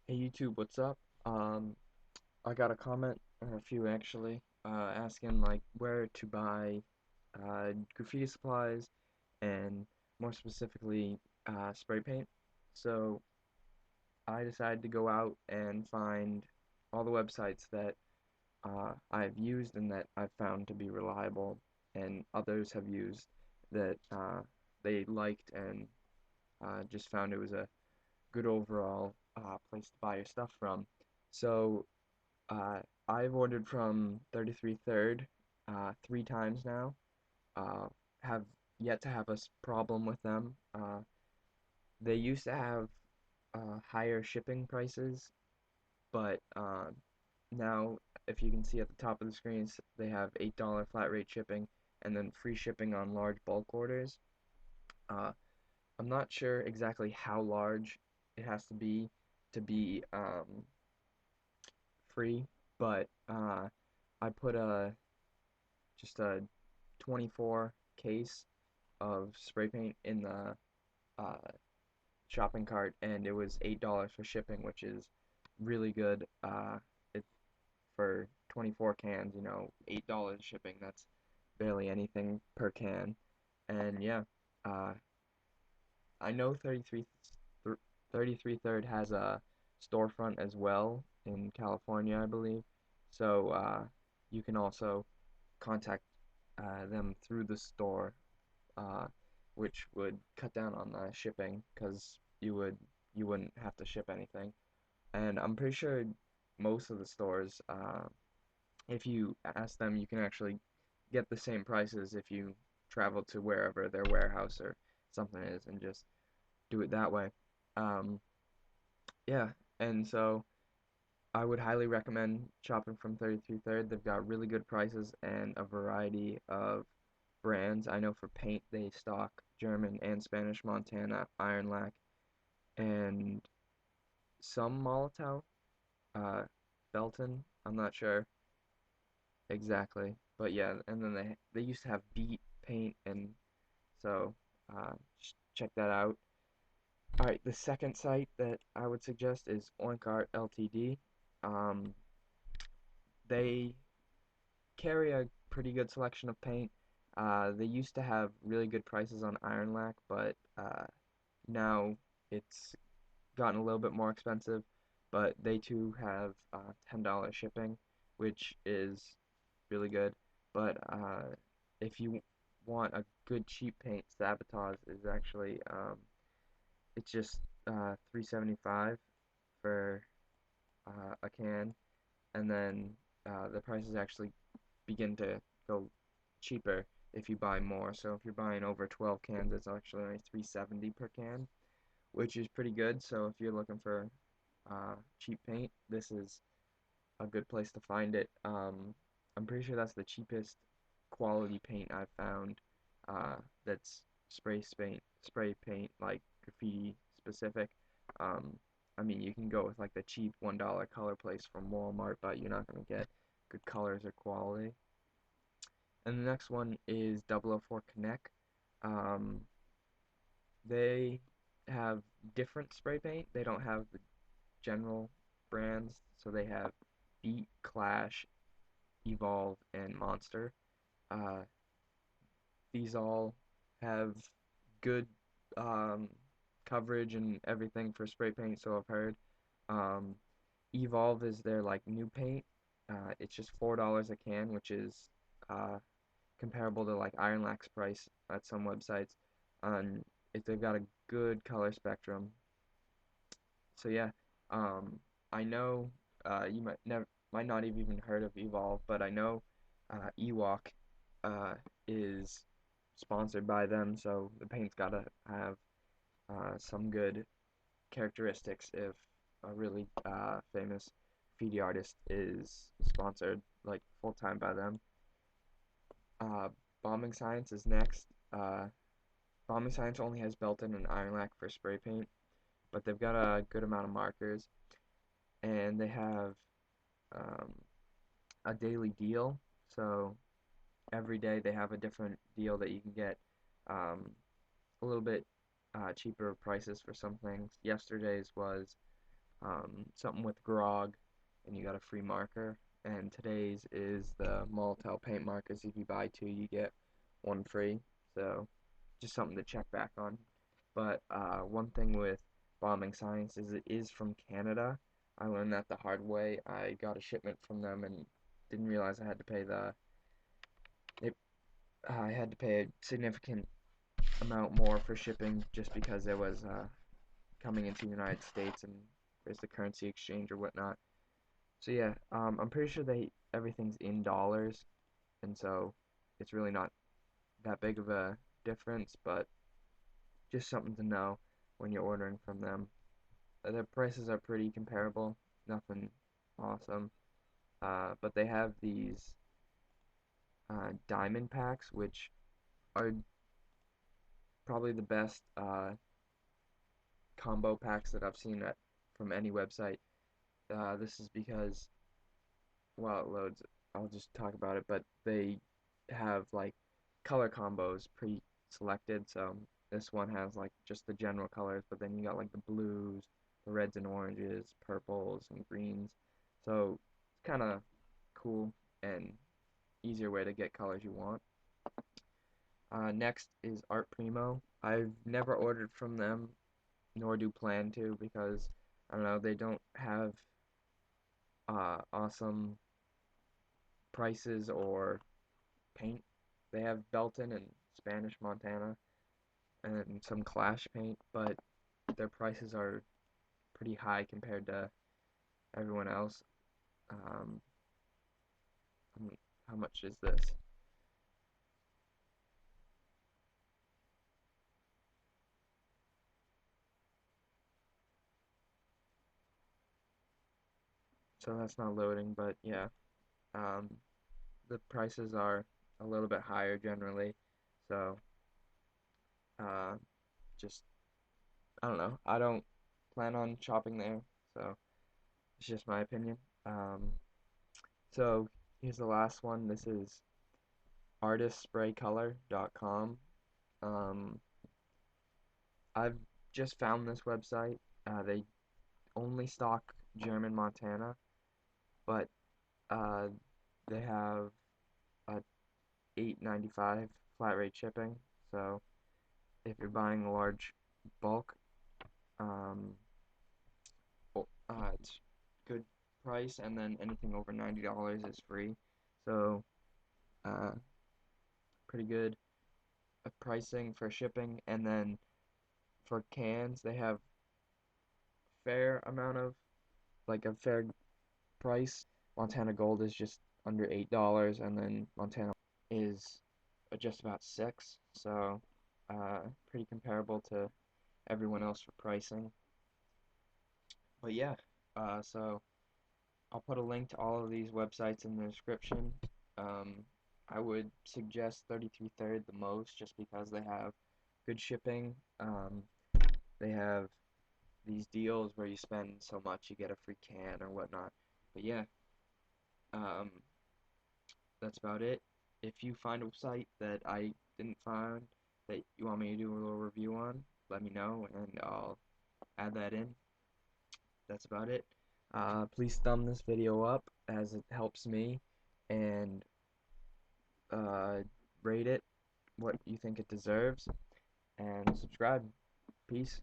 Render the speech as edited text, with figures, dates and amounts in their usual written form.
Hey YouTube, what's up? I got a comment, or a few actually, asking like where to buy graffiti supplies and more specifically spray paint. So I decided to go out and find all the websites that I've used and that I've found to be reliable, and others have used that they liked and just found it was a good overall place to buy your stuff from. So Uh, I've ordered from 33 Third 3 times now. Uh, have yet to have a problem with them. They used to have higher shipping prices, but now, if you can see at the top of the screens, they have $8 flat rate shipping and then free shipping on large bulk orders. Uh, I'm not sure exactly how large it has to be free, but I put just a 24 case of spray paint in the uh, shopping cart, and it was $8 for shipping, which is really good. It for 24 cans, $8 shipping. That's barely anything per can. And yeah, uh, I know 33 Third has a storefront as well in California, I believe. So you can also contact them through the store, uh, which would cut down on the shipping because you wouldn't have to ship anything. And I'm pretty sure most of the stores, if you ask them, you can actually get the same prices if you travel to wherever their warehouse or something is and just do it that way. Um, yeah, and so I would highly recommend shopping from 33 Third. They've got really good prices and a variety of brands. I know for paint they stock German and Spanish Montana, Iron Lac, and some Molotov, uh, Belton. I'm not sure exactly, but yeah. And then they used to have Beat paint, and so check that out. All right, the second site that I would suggest is Oink Art Ltd. Um, they carry a pretty good selection of paint. They used to have really good prices on Iron Lac, but now it's gotten a little bit more expensive, but they too have $10 shipping, which is really good. But if you want a good cheap paint, Sabotage is actually it's just 3.75 for a can, and then the prices actually begin to go cheaper if you buy more. So if you're buying over 12 cans, it's actually only 3.70 per can, which is pretty good. So if you're looking for cheap paint, this is a good place to find it. I'm pretty sure that's the cheapest quality paint I've found. That's spray paint like graffiti specific. Um, I mean, you can go with like the cheap $1 color place from Walmart, but you're not gonna get good colors or quality. And the next one is 004 Connect. Um, they have different spray paint. They don't have the general brands, so they have Beat, Clash, Evolve, and Monster. Uh, these all have good um, coverage and everything for spray paint, so I've heard. Um, Evolve is their like new paint. It's just $4 a can, which is uh, comparable to like Iron Lac's price at some websites. And if they've got a good color spectrum, so yeah, I know you might not have even heard of Evolve, but I know Ewok is sponsored by them, so the paint's gotta have some good characteristics if a really famous graffiti artist is sponsored like full time by them. Uh, Bombing Science is next. Bombing Science only has Belton and Iron Lac for spray paint, but they've got a good amount of markers, and they have um, a daily deal. So every day they have a different deal that you can get um, a little bit cheaper prices for some things. Yesterday's was something with grog, and you got a free marker. And today's is the Molotow paint markers. If you buy two, you get one free. So just something to check back on. But one thing with bombing science is it is from Canada. I learned that the hard way. I got a shipment from them and didn't realize I had to pay it, I had to pay a significant amount more for shipping just because it was coming into the United States and there's the currency exchange or whatnot. So yeah, I'm pretty sure everything's in dollars, and so it's really not that big of a difference, but just something to know when you're ordering from them. Their prices are pretty comparable, nothing awesome, but they have these diamond packs, which are probably the best combo packs that I've seen from any website. This is because while it loads, I'll just talk about it, but they have like color combos pre-selected, so this one has like just the general colors, but then you got like the blues, the reds and oranges, purples and greens, so it's kind of cool and easier way to get colors you want. Next is Art Primo. I've never ordered from them, nor do plan to, because I don't know, they don't have awesome prices or paint. They have Belton and Spanish Montana and some Clash paint, but their prices are pretty high compared to everyone else. Um, how much is this? So that's not loading, but yeah, um, the prices are a little bit higher generally. So uh, just I don't know. I don't plan on shopping there, so it's just my opinion. Um, so here's the last one. This is artistspraycolor.com. Um, I've just found this website. They only stock German Montana, but uh, they have a 8.95 flat rate shipping. So if you're buying a large bulk, um, it's good price, and then anything over $90 is free. So uh, pretty good pricing for shipping, and then for cans they have fair amount of like a fair price. Montana Gold is just under $8, and then Montana is just about 6. So pretty comparable to everyone else for pricing. But yeah, so I'll put a link to all of these websites in the description. Um, I would suggest 33 Third the most, just because they have good shipping. They have these deals where you spend so much you get a free can or whatnot. But yeah, um, that's about it. If you find a site that I didn't find that you want me to do a little review on, let me know and I'll add that in. That's about it. Please thumb this video up as it helps me, and uh, rate it what you think it deserves, and subscribe. Peace.